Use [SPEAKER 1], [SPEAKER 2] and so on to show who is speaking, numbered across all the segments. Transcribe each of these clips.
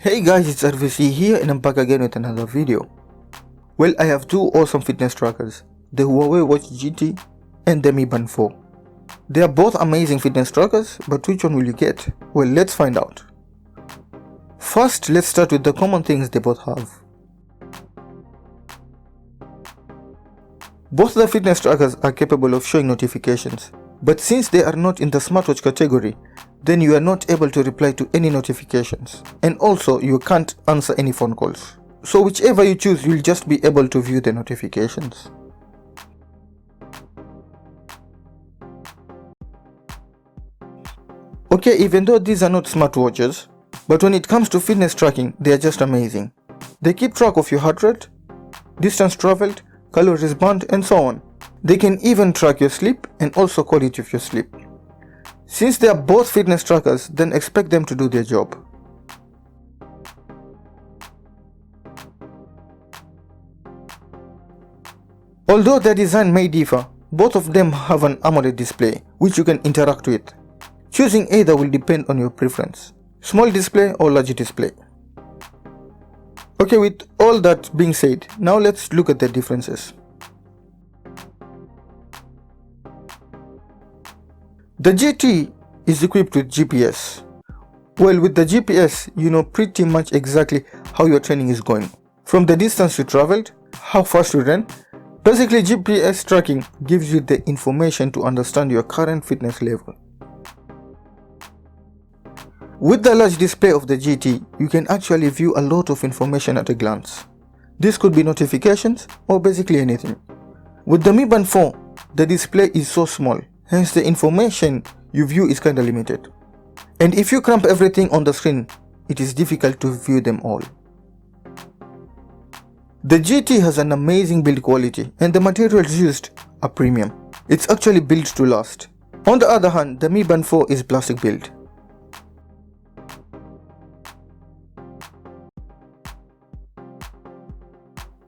[SPEAKER 1] Hey guys, it's R.V.C here and I'm back again with another video. Well, I have two awesome fitness trackers, the Huawei Watch GT and the Mi Band 4. They are both amazing fitness trackers, but which one will you get? Well, let's find out. First, let's start with the common things they both have. Both the fitness trackers are capable of showing notifications, but since they are not in the smartwatch category, then you are not able to reply to any notifications, and also you can't answer any phone calls. So whichever you choose, you'll just be able to view the notifications. Okay, even though these are not smartwatches, but when it comes to fitness tracking, they are just amazing. They keep track of your heart rate, distance traveled, calories burned, and so on. They can even track your sleep and also quality of your sleep. Since they are both fitness trackers, then expect them to do their job. Although their design may differ, both of them have an AMOLED display, which you can interact with. Choosing either will depend on your preference, small display or large display. Okay, with all that being said, now let's look at the differences. The GT is equipped with GPS. Well, with the GPS, you know pretty much exactly how your training is going. From the distance you traveled, how fast you ran. Basically, GPS tracking gives you the information to understand your current fitness level. With the large display of the GT, you can actually view a lot of information at a glance. This could be notifications or basically anything. With the Mi Band 4, the display is so small, hence the information you view is kinda limited. And if you cramp everything on the screen, it is difficult to view them all. The GT has an amazing build quality and the materials used are premium. It's actually built to last. On the other hand, the Mi Band 4 is plastic built.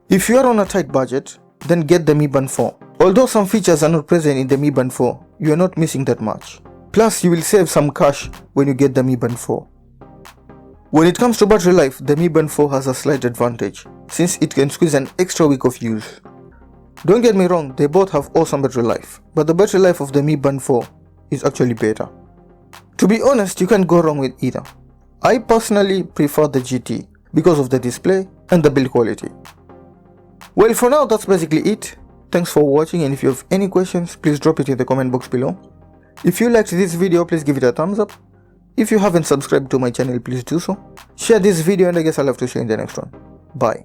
[SPEAKER 1] If you are on a tight budget, then get the Mi Band 4. Although some features are not present in the Mi Band 4, you are not missing that much. Plus, you will save some cash when you get the Mi Band 4. When it comes to battery life, the Mi Band 4 has a slight advantage, since it can squeeze an extra week of use. Don't get me wrong, they both have awesome battery life, but the battery life of the Mi Band 4 is actually better. To be honest, you can't go wrong with either. I personally prefer the GT because of the display and the build quality. Well, for now, that's basically it. Thanks for watching, and if you have any questions, please drop it in the comment box below. If you liked this video, please give it a thumbs up. If you haven't subscribed to my channel, please do so. Share this video, and I guess I'll have to see you in the next one. Bye.